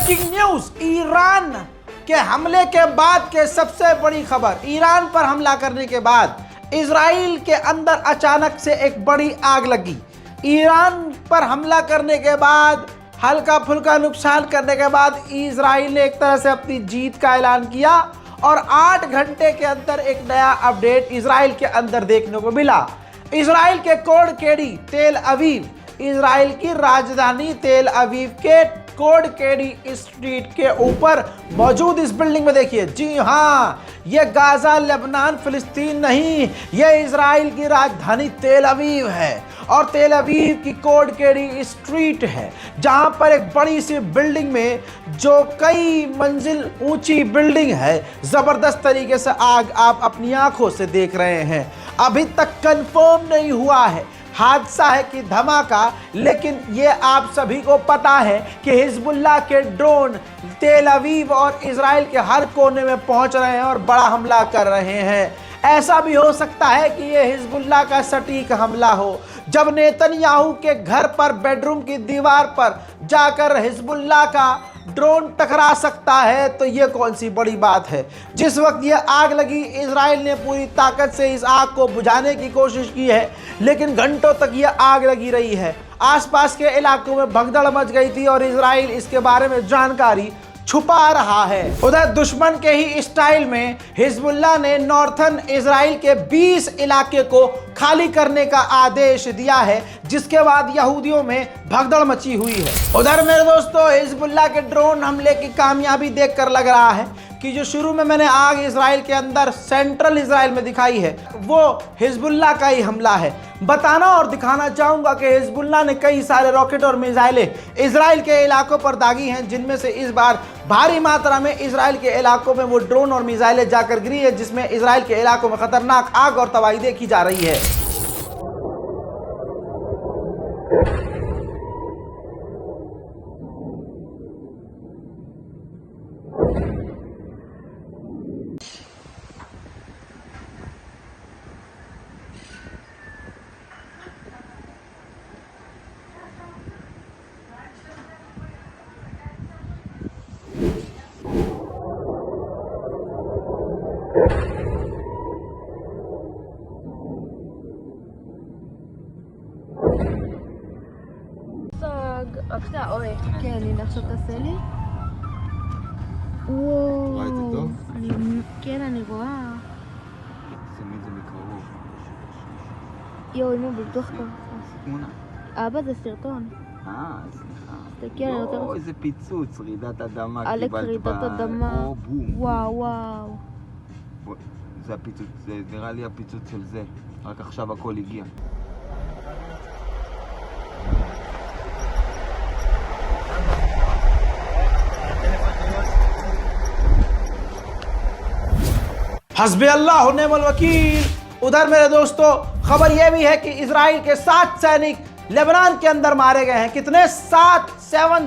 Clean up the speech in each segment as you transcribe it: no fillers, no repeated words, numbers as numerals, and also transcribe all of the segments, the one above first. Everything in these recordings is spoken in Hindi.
ब्रेकिंग न्यूज, ईरान के हमले के बाद के सबसे बड़ी खबर। ईरान पर हमला करने के बाद इजराइल के अंदर अचानक से एक बड़ी आग लगी। ईरान पर हमला करने के बाद, हल्का फुल्का नुकसान करने के बाद इजराइल ने एक तरह से अपनी जीत का ऐलान किया और 8 घंटे के अंदर एक नया अपडेट इजराइल के अंदर देखने को मिला। इजराइल के कोड केडी तेल अवीव, इजराइल की राजधानी तेल अवीव के कोड केडी स्ट्रीट के ऊपर मौजूद इस बिल्डिंग में देखिए, जी हाँ, ये गाजा, लेबनान, फिलिस्तीन नहीं, ये इजराइल की राजधानी तेल अवीव है और तेल अवीव की कोड केडी स्ट्रीट है, जहां पर एक बड़ी सी बिल्डिंग में, जो कई मंजिल ऊंची बिल्डिंग है, जबरदस्त तरीके से आग आप अपनी आंखों से देख रहे हैं। अभी तक कंफर्म नहीं हुआ है हादसा है कि धमाका, लेकिन ये आप सभी को पता है कि हिजबुल्लाह के ड्रोन तेल अवीव और इजराइल के हर कोने में पहुंच रहे हैं और बड़ा हमला कर रहे हैं। ऐसा भी हो सकता है कि ये हिजबुल्लाह का सटीक हमला हो। जब नेतन्याहू के घर पर बेडरूम की दीवार पर जाकर हिजबुल्लाह का ड्रोन टकरा सकता है, तो ये कौन सी बड़ी बात है। जिस वक्त ये आग लगी, इजराइल ने पूरी ताकत से इस आग को बुझाने की कोशिश की है, लेकिन घंटों तक ये आग लगी रही है। आसपास के इलाकों में भगदड़ मच गई थी और इजराइल इसके बारे में जानकारी छुपा रहा है। उधर दुश्मन के ही स्टाइल में हिजबुल्लाह ने नॉर्थन इजराइल के 20 इलाके को खाली करने का आदेश दिया है, जिसके बाद यहूदियों में भगदड़ मची हुई है। उधर मेरे दोस्तों, हिजबुल्लाह के ड्रोन हमले की कामयाबी देखकर लग रहा है कि जो शुरू में मैंने आग इजराइल के अंदर सेंट्रल इजराइल में दिखाई है, वो हिजबुल्लाह का ही हमला है। बताना और दिखाना चाहूंगा कि हिजबुल्लाह ने कई सारे रॉकेट और मिसाइलें इजराइल के इलाकों पर दागी हैं, जिनमें से इस बार भारी मात्रा में इजराइल के इलाकों में वो ड्रोन और मिसाइलें जाकर गिरी है, जिसमें इजराइल के इलाकों में खतरनाक आग और तबाही देखी जा रही है। בבקשה, אוי. כן, הנה עכשיו תעשה לי. וואו. רואה את זה טוב? כן, אני רואה. שימי את זה מקרוב. יואו, אמא, בטוח כבר. תמונה. אבא, זה סרטון. סליחה. תסתכל, אני יותר... לא, איזה פיצוץ, רעידת אדמה עלק קיבלת רעידת אדמה. או בום. וואו, וואו. זה הפיצוץ, זה נראה לי הפיצוץ של זה. רק עכשיו הכל הגיע. हस्बी अल्लाह व निअमल वकील। उधर मेरे दोस्तों, खबर यह भी है कि इजराइल के 7 सैनिक लेबनान के अंदर मारे गए हैं। कितने? 7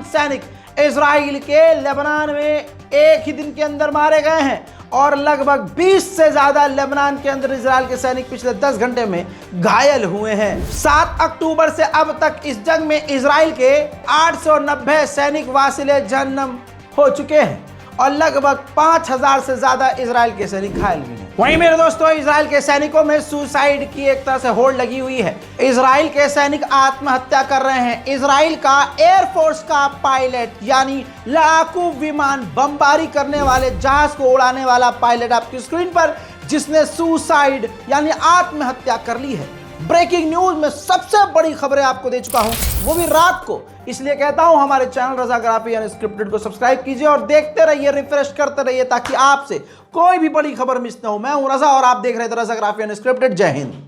सैनिक इजराइल के लेबनान में एक ही दिन के अंदर मारे गए हैं और लगभग 20 से ज्यादा लेबनान के अंदर इजराइल के सैनिक पिछले 10 घंटे में घायल हुए हैं। 7 अक्टूबर से अब तक इस जंग में इजराइल के 890 सैनिक वासिले जहन्नम हो चुके हैं और लगभग 5000 से ज्यादा इजराइल के सैनिक घायल भी हैं। वहीं मेरे दोस्तों, इजराइल के सैनिकों में सुसाइड की एक तरह से होड़ लगी हुई है। इजराइल के सैनिक आत्महत्या कर रहे हैं। इजराइल का एयरफोर्स का पायलट, यानी लड़ाकू विमान, बमबारी करने वाले जहाज को उड़ाने वाला पायलट आपकी स्क्रीन पर, जिसने सुसाइड यानी आत्महत्या कर ली है। ब्रेकिंग न्यूज में सबसे बड़ी खबरें आपको दे चुका हूं, वो भी रात को। इसलिए कहता हूं, हमारे चैनल रज़ाग्राफी अनस्क्रिप्टेड को सब्सक्राइब कीजिए और देखते रहिए, रिफ्रेश करते रहिए, ताकि आपसे कोई भी बड़ी खबर मिस ना हो। मैं हूं रज़ा और आप देख रहे थे रज़ाग्राफी अनस्क्रिप्टेड। जय हिंद।